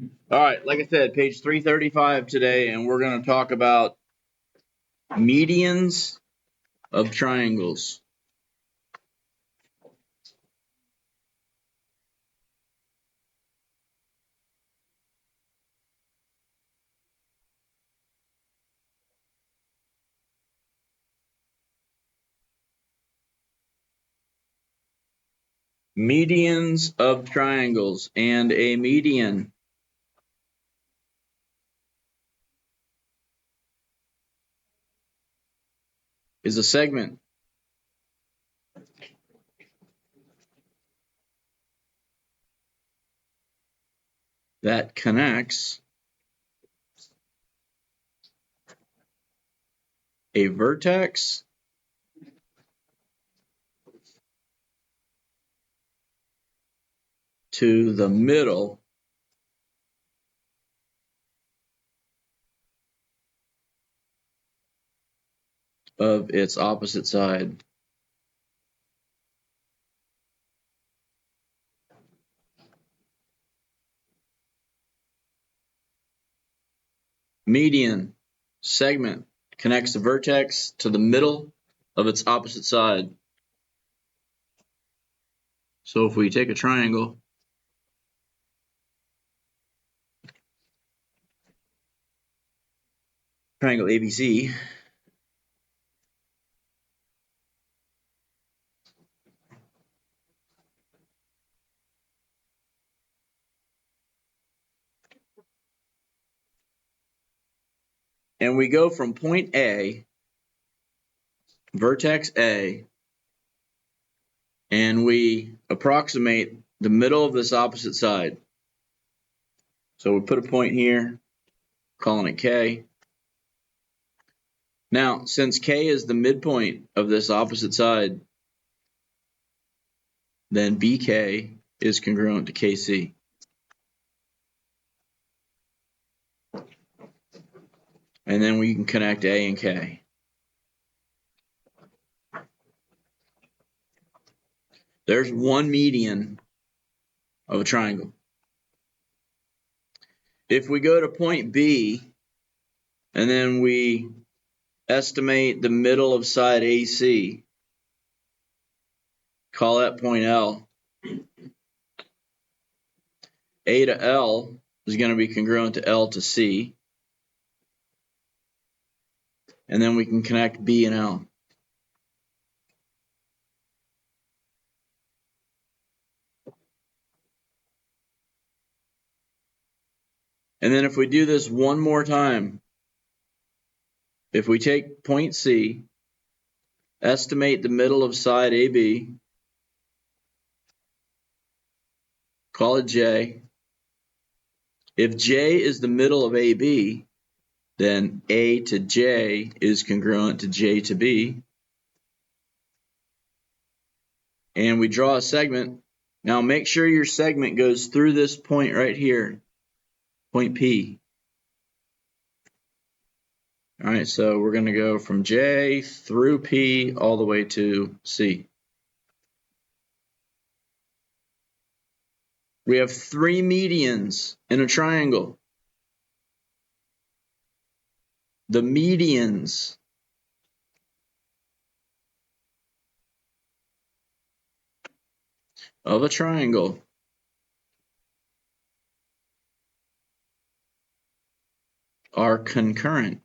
All right, like I said, page 335 today, and we're going to talk about medians of triangles. Medians of triangles, and a median is a segment that connects a vertex to the middle of its opposite side. Median, segment, connects the vertex to the middle of its opposite side. So if we take a triangle, triangle ABC, and we go from point A, vertex A, and we approximate the middle of this opposite side. So we put a point here, calling it K. Now, since K is the midpoint of this opposite side, then BK is congruent to KC. And then we can connect A and K. There's one median of a triangle. If we go to point B, and then we estimate the middle of side AC, call that point L. A to L is going to be congruent to L to C. And then we can connect B and L. And then if we do this one more time, if we take point C, estimate the middle of side AB, call it J. If J is the middle of AB, then A to J is congruent to J to B. And we draw a segment. Now make sure your segment goes through this point right here, point P. All right, so we're going to go from J through P all the way to C. We have three medians in a triangle. The medians of a triangle are concurrent.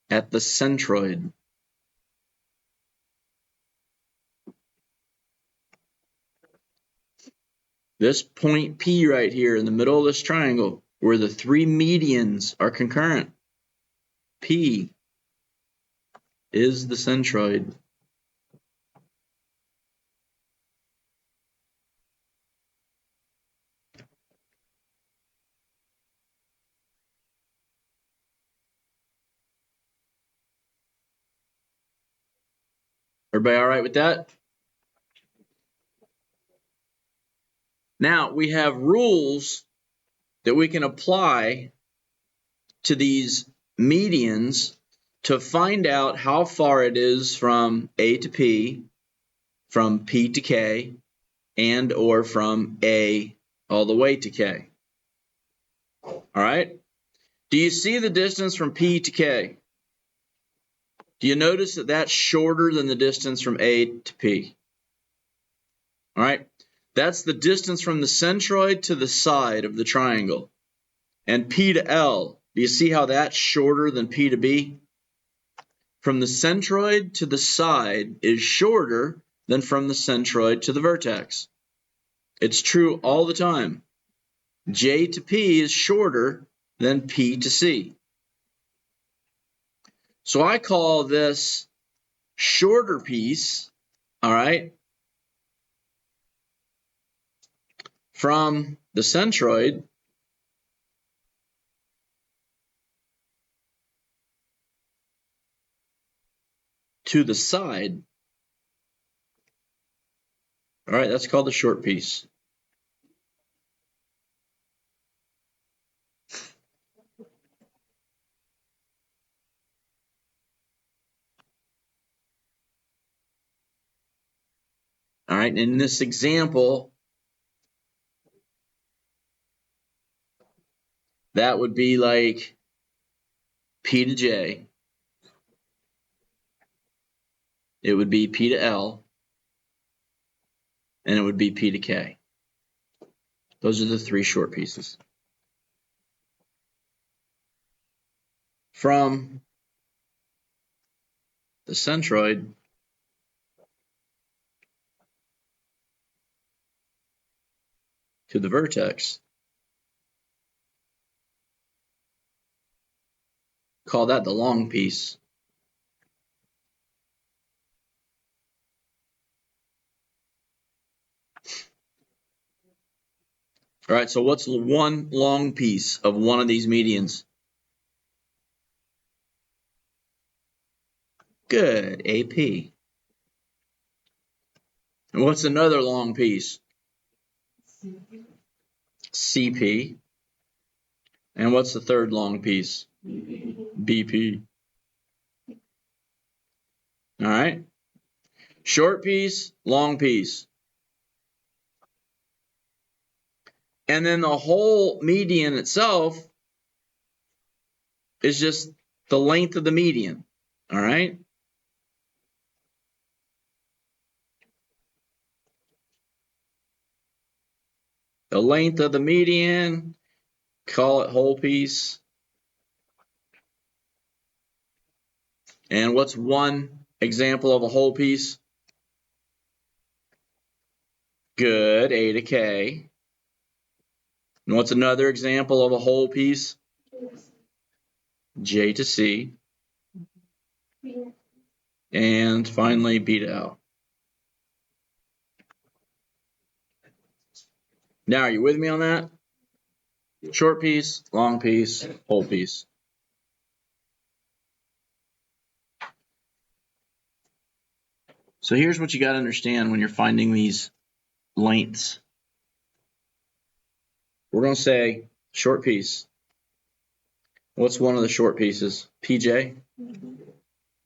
At the centroid. This point P right here in the middle of this triangle, where the three medians are concurrent, P is the centroid. Everybody all right with that? Now we have rules that we can apply to these medians to find out how far it is from A to P from P to K and or from A all the way to K. All right? Do you see the distance from P to K? Do you notice that that's shorter than the distance from A to P? All right? That's the distance from the centroid to the side of the triangle. And P to L, do you see how that's shorter than P to B? From the centroid to the side is shorter than from the centroid to the vertex. It's true all the time. J to P is shorter than P to C. So I call this shorter piece, all right, from the centroid to the side. All right, that's called the short piece. All right, in this example, that would be like P to J. It would be P to L. And it would be P to K. Those are the three short pieces. From the centroid to the vertex, call that the long piece. All right, so what's one long piece of one of these medians? Good, AP. And what's another long piece? CP. And what's the third long piece? BP. All right. Short piece, long piece. And then the whole median itself is just the length of the median. All right. The length of the median, call it whole piece. And what's one example of a whole piece? Good, A to K. And what's another example of a whole piece? J to C. And finally, B to L. Now, are you with me on that? Short piece, long piece, whole piece. So here's what you got to understand when you're finding these lengths. We're going to say short piece. What's one of the short pieces? PJ?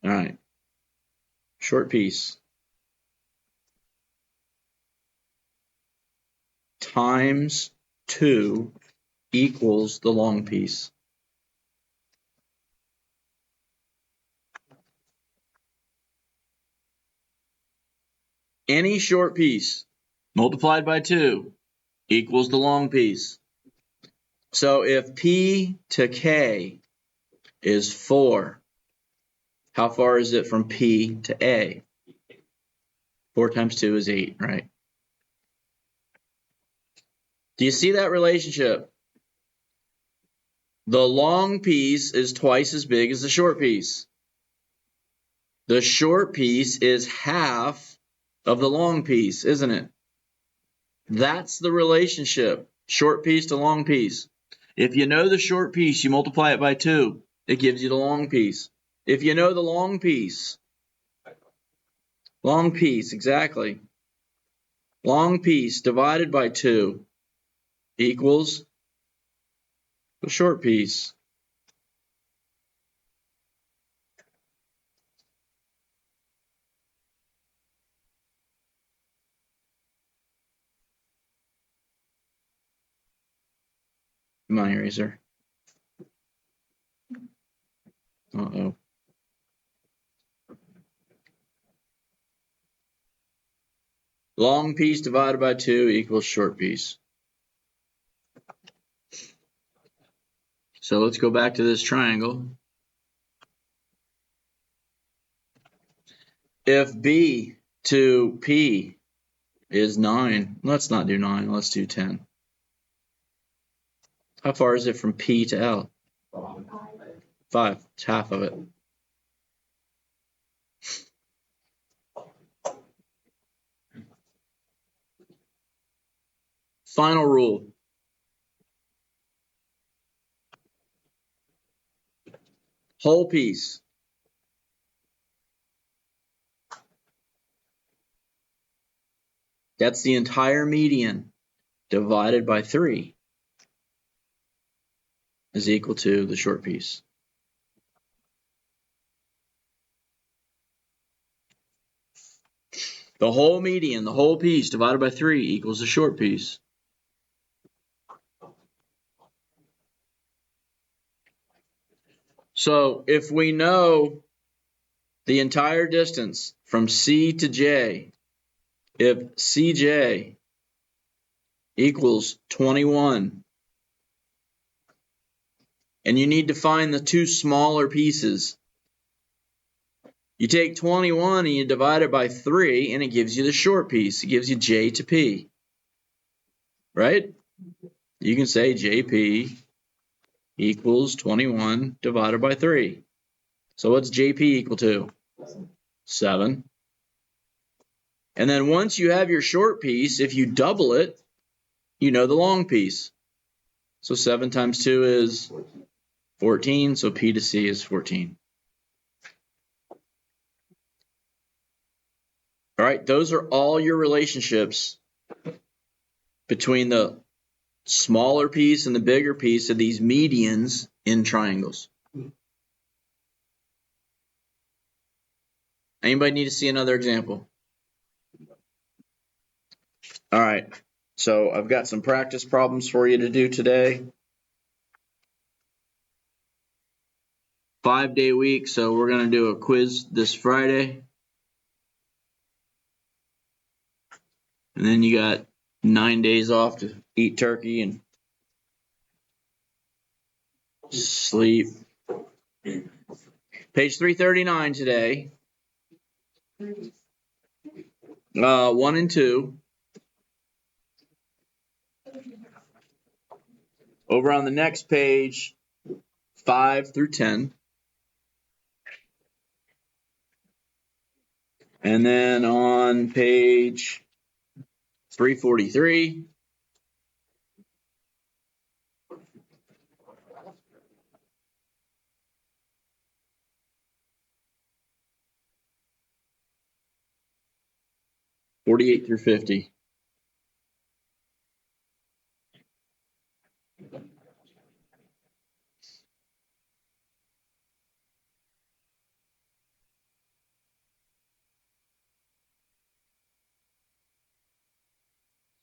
All right. Short piece. Times 2 equals the long piece. Any short piece multiplied by 2 equals the long piece. So if P to K is 4, how far is it from P to A? 4 times 2 is 8, right? Do you see that relationship? The long piece is twice as big as the short piece. The short piece is half of the long piece, isn't it? That's the relationship, short piece to long piece. If you know the short piece, you multiply it by 2. It gives you the long piece. If you know the long piece, exactly. Long piece divided by 2 equals the short piece. my eraser. Uh-oh. Long piece divided by 2 equals short piece. So let's go back to this triangle. If B to P is 9, let's not do 9, let's do 10. How far is it from P to L? 5. It's half of it. Final rule. Whole piece. That's the entire median divided by 3 is equal to the short piece. The whole median, the whole piece divided by 3 equals the short piece. So if we know the entire distance from C to J, if CJ equals 21, and you need to find the 2 smaller pieces, you take 21 and you divide it by 3, and it gives you the short piece. It gives you J to P, right? You can say JP equals 21 divided by 3. So what's JP equal to? 7. And then once you have your short piece, if you double it, you know the long piece. So 7 times 2 is 14, so P to C is 14. All right, those are all your relationships between the smaller piece and the bigger piece of these medians in triangles. Anybody need to see another example? All right, so I've got some practice problems for you to do today. 5-day week, so we're going to do a quiz this Friday. And then you got 9 days off to eat turkey and sleep. Page 339 today. 1 and 2. Over on the next page, 5 through 10. And then on page 343, '48 through 50.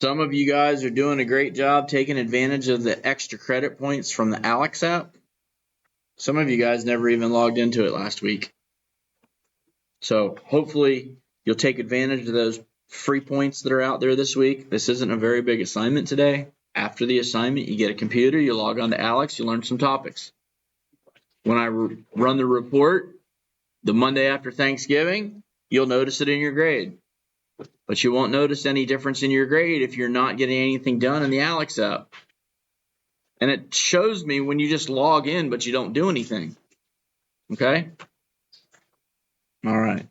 Some of you guys are doing a great job taking advantage of the extra credit points from the Alex app. Some of you guys never even logged into it last week. So hopefully you'll take advantage of those free points that are out there this week. This isn't a very big assignment today. After the assignment, you get a computer, you log on to Alex, you learn some topics. When I run the report the Monday after Thanksgiving, you'll notice it in your grade. But you won't notice any difference in your grade if you're not getting anything done in the Alex app. And it shows me when you just log in, but you don't do anything. Okay? All right.